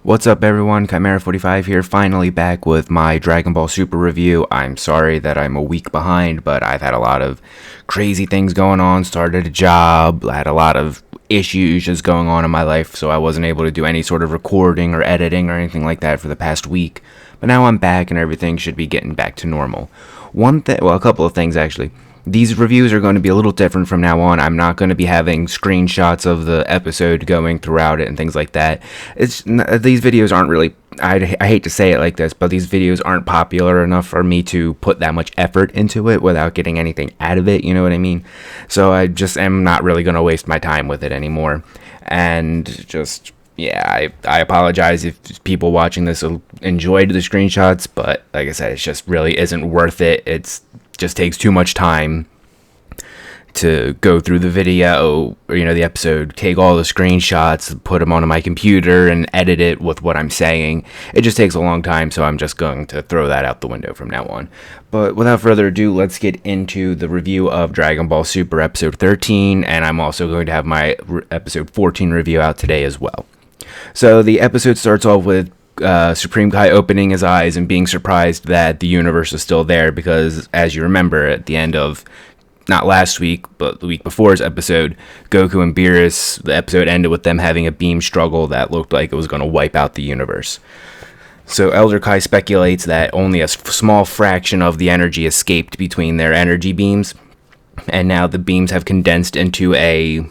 What's up everyone, Chimera45 here, finally back with my Dragon Ball Super review. I'm sorry that I'm a week behind, but I've had a lot of crazy things going on, started a job, had a lot of issues just going on in my life, so I wasn't able to do any sort of recording or editing or anything like that for the past week. But now I'm back and everything should be getting back to normal. A couple of things actually. These reviews are going to be a little different from now on. I'm not going to be having screenshots of the episode going throughout it and things like that. These videos aren't really, I hate to say it like this, but these videos aren't popular enough for me to put that much effort into it without getting anything out of it, you know what I mean? So I just am not really going to waste my time with it anymore. And just, yeah, I apologize if people watching this enjoyed the screenshots, but like I said, it just really isn't worth it. It's just takes too much time to go through the video or the episode, take all the screenshots, put them onto my computer and edit it with what I'm saying. It just takes a long time, so I'm just going to throw that out the window from now on. But without further ado, let's get into the review of Dragon Ball Super episode 13, and I'm also going to have my episode 14 review out today as well. So the episode starts off with Supreme Kai opening his eyes and being surprised that the universe is still there, because as you remember at the end of not last week but the week before's episode, Goku and Beerus, the episode ended with them having a beam struggle that looked like it was going to wipe out the universe. So Elder Kai speculates that only a small fraction of the energy escaped between their energy beams, and now the beams have condensed into a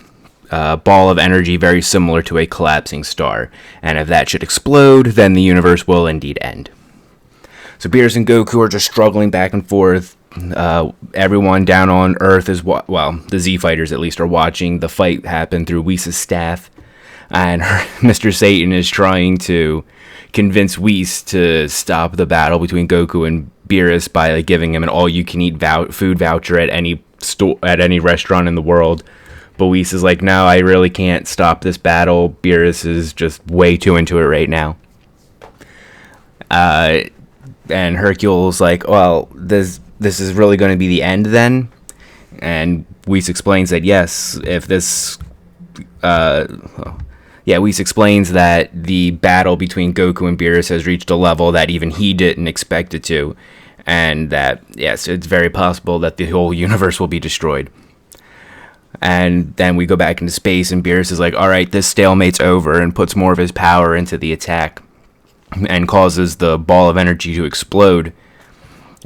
ball of energy very similar to a collapsing star, and if that should explode, then the universe will indeed end. So Beerus and Goku are just struggling back and forth. Everyone down on Earth is the Z fighters at least are watching the fight happen through Whis' staff, and Mr. Satan is trying to convince Whis to stop the battle between Goku and Beerus by giving him an all-you-can-eat food voucher at any restaurant in the world. But Whis is like, no, I really can't stop this battle. Beerus is just way too into it right now. And Hercule's like, well, this is really going to be the end then? And Whis explains that yes, Whis explains that the battle between Goku and Beerus has reached a level that even he didn't expect it to. And that, yes, it's very possible that the whole universe will be destroyed. And then we go back into space, and Beerus is like, alright, this stalemate's over, and puts more of his power into the attack, and causes the ball of energy to explode.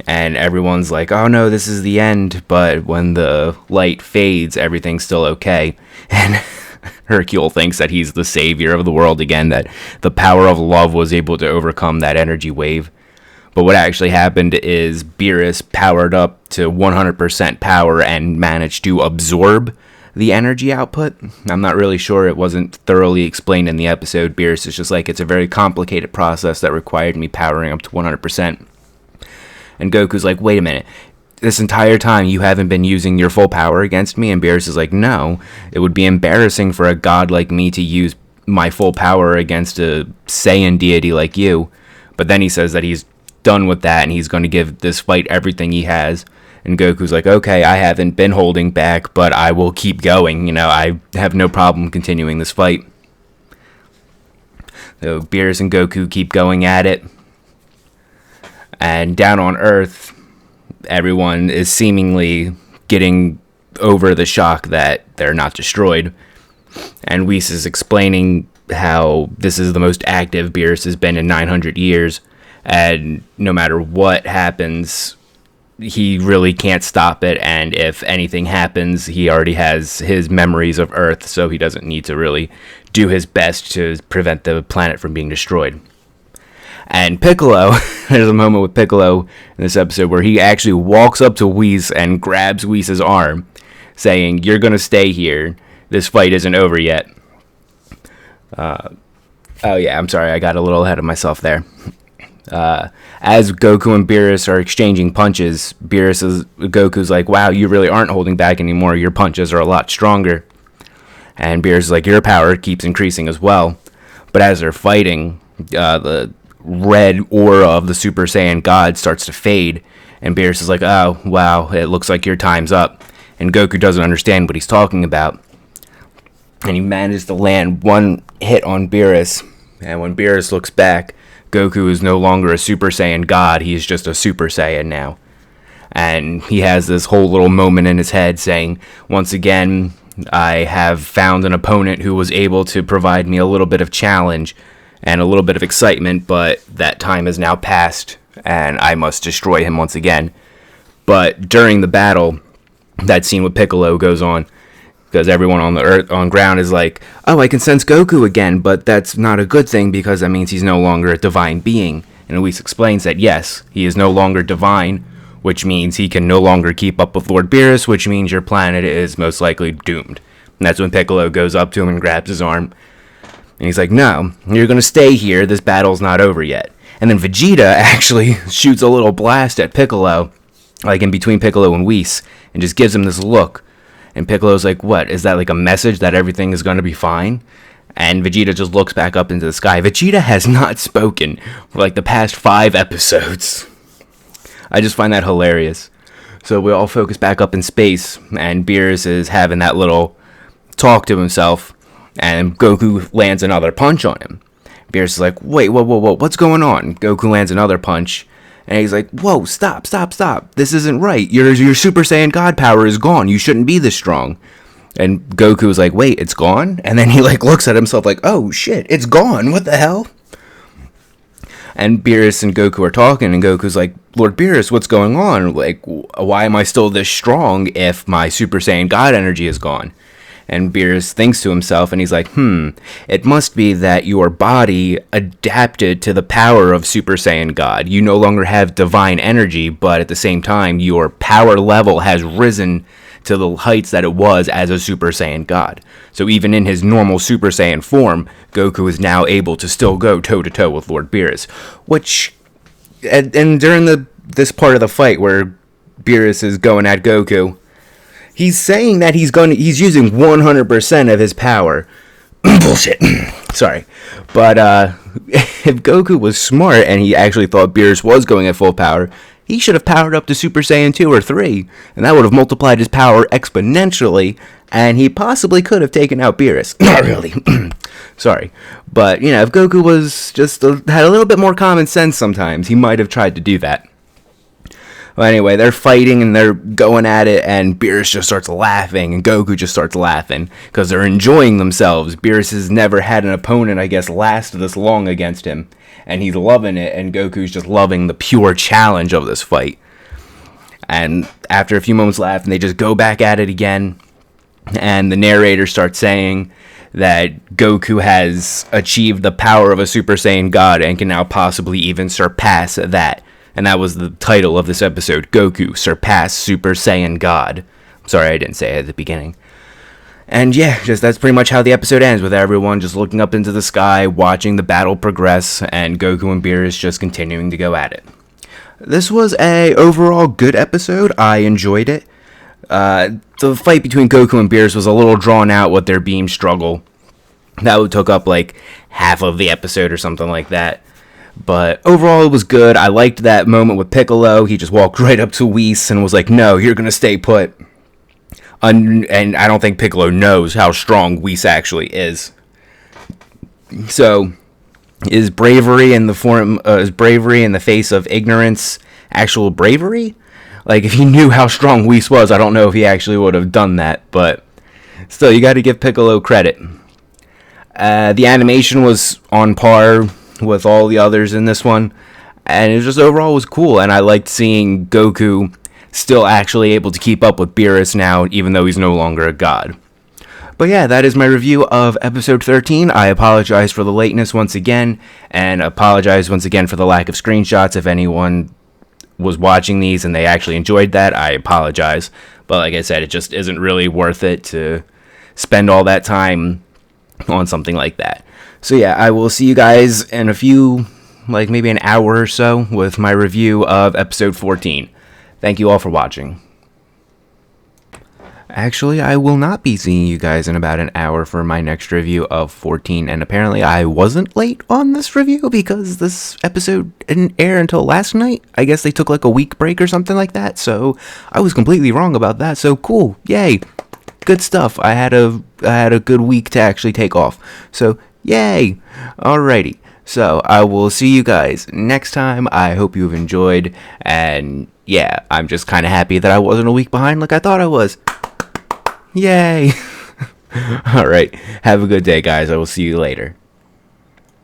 And everyone's like, oh no, this is the end, but when the light fades, everything's still okay. And Hercule thinks that he's the savior of the world again, that the power of love was able to overcome that energy wave. But what actually happened is Beerus powered up to 100% power and managed to absorb the energy output. I'm not really sure. It wasn't thoroughly explained in the episode. Beerus is just like, it's a very complicated process that required me powering up to 100%. And Goku's like, wait a minute. This entire time you haven't been using your full power against me? And Beerus is like, no. It would be embarrassing for a god like me to use my full power against a Saiyan deity like you. But then he says that he's done with that and he's going to give this fight everything he has. And Goku's like, okay, I haven't been holding back, but I will keep going. I have no problem continuing this fight. So Beerus and Goku keep going at it. And down on Earth, everyone is seemingly getting over the shock that they're not destroyed. And Whis is explaining how this is the most active Beerus has been in 900 years. And no matter what happens, he really can't stop it, and if anything happens, he already has his memories of Earth, so he doesn't need to really do his best to prevent the planet from being destroyed. And Piccolo, there's a moment with Piccolo in this episode where he actually walks up to Whis and grabs Whis' arm, saying, you're going to stay here, this fight isn't over yet. I'm sorry, I got a little ahead of myself there. As Goku and Beerus are exchanging punches, Goku's like, wow, you really aren't holding back anymore. Your punches are a lot stronger. And Beerus is like, your power keeps increasing as well. But as they're fighting, the red aura of the Super Saiyan God starts to fade. And Beerus is like, oh, wow, it looks like your time's up. And Goku doesn't understand what he's talking about. And he manages to land one hit on Beerus. And when Beerus looks back, Goku is no longer a Super Saiyan God, he's just a Super Saiyan now. And he has this whole little moment in his head saying, once again, I have found an opponent who was able to provide me a little bit of challenge and a little bit of excitement, but that time has now passed, and I must destroy him once again. But during the battle, that scene with Piccolo goes on, because everyone on the earth, on ground, is like, oh, I can sense Goku again, but that's not a good thing because that means he's no longer a divine being. And Whis explains that, yes, he is no longer divine, which means he can no longer keep up with Lord Beerus, which means your planet is most likely doomed. And that's when Piccolo goes up to him and grabs his arm. And he's like, no, you're going to stay here, this battle's not over yet. And then Vegeta actually shoots a little blast at Piccolo, like in between Piccolo and Whis, and just gives him this look. And Piccolo's like, what, is that like a message that everything is going to be fine? And Vegeta just looks back up into the sky. Vegeta has not spoken for like the past 5 episodes. I just find that hilarious. So we all focus back up in space, and Beerus is having that little talk to himself, and Goku lands another punch on him. Beerus is like, wait, whoa, what's going on? Goku lands another punch, and he's like, whoa, stop. This isn't right. Your Super Saiyan God power is gone. You shouldn't be this strong. And Goku was like, wait, it's gone? And then he like looks at himself like, oh shit, it's gone. What the hell? And Beerus and Goku are talking, and Goku's like, Lord Beerus, what's going on? Like, why am I still this strong if my Super Saiyan God energy is gone? And Beerus thinks to himself, and he's like, it must be that your body adapted to the power of Super Saiyan God. You no longer have divine energy, but at the same time, your power level has risen to the heights that it was as a Super Saiyan God. So even in his normal Super Saiyan form, Goku is now able to still go toe-to-toe with Lord Beerus. Which, and during this part of the fight where Beerus is going at Goku, he's saying that he's using 100% of his power. Bullshit. Sorry. But if Goku was smart and he actually thought Beerus was going at full power, he should have powered up to Super Saiyan 2 or 3, and that would have multiplied his power exponentially, and he possibly could have taken out Beerus. Not really. Sorry. But, if Goku was had a little bit more common sense sometimes, he might have tried to do that. Well, anyway, they're fighting and they're going at it, and Beerus just starts laughing, and Goku just starts laughing, because they're enjoying themselves. Beerus has never had an opponent, I guess, last this long against him, and he's loving it, and Goku's just loving the pure challenge of this fight. And after a few moments laughing, they just go back at it again, and the narrator starts saying that Goku has achieved the power of a Super Saiyan God and can now possibly even surpass that. And that was the title of this episode, Goku, Surpass Super Saiyan God. Sorry, I didn't say it at the beginning. And yeah, that's pretty much how the episode ends, with everyone just looking up into the sky, watching the battle progress, and Goku and Beerus just continuing to go at it. This was a overall good episode. I enjoyed it. The fight between Goku and Beerus was a little drawn out with their beam struggle. That took up like half of the episode or something like that. But overall, it was good. I liked that moment with Piccolo. He just walked right up to Whis and was like, no, you're going to stay put. And I don't think Piccolo knows how strong Whis actually is. So, is bravery in the face of ignorance actual bravery? Like, if he knew how strong Whis was, I don't know if he actually would have done that. But still, you got to give Piccolo credit. The animation was on par with all the others in this one, and it just overall was cool, and I liked seeing Goku still actually able to keep up with Beerus now, even though he's no longer a god. But yeah, that is my review of episode 13. I apologize for the lateness once again, and apologize once again for the lack of screenshots. If anyone was watching these and they actually enjoyed that, I apologize. But like I said, it just isn't really worth it to spend all that time on something like that. So yeah, I will see you guys in a few, like maybe an hour or so, with my review of episode 14. Thank you all for watching. Actually, I will not be seeing you guys in about an hour for my next review of 14, and apparently I wasn't late on this review because this episode didn't air until last night. I guess they took like a week break or something like that, so I was completely wrong about that, so cool, yay, good stuff. I had a good week to actually take off, so Yay! Alrighty. So I will see you guys next time. I hope you've enjoyed. And yeah, I'm just kind of happy that I wasn't a week behind like I thought I was. Yay! Alright. Have a good day, guys. I will see you later.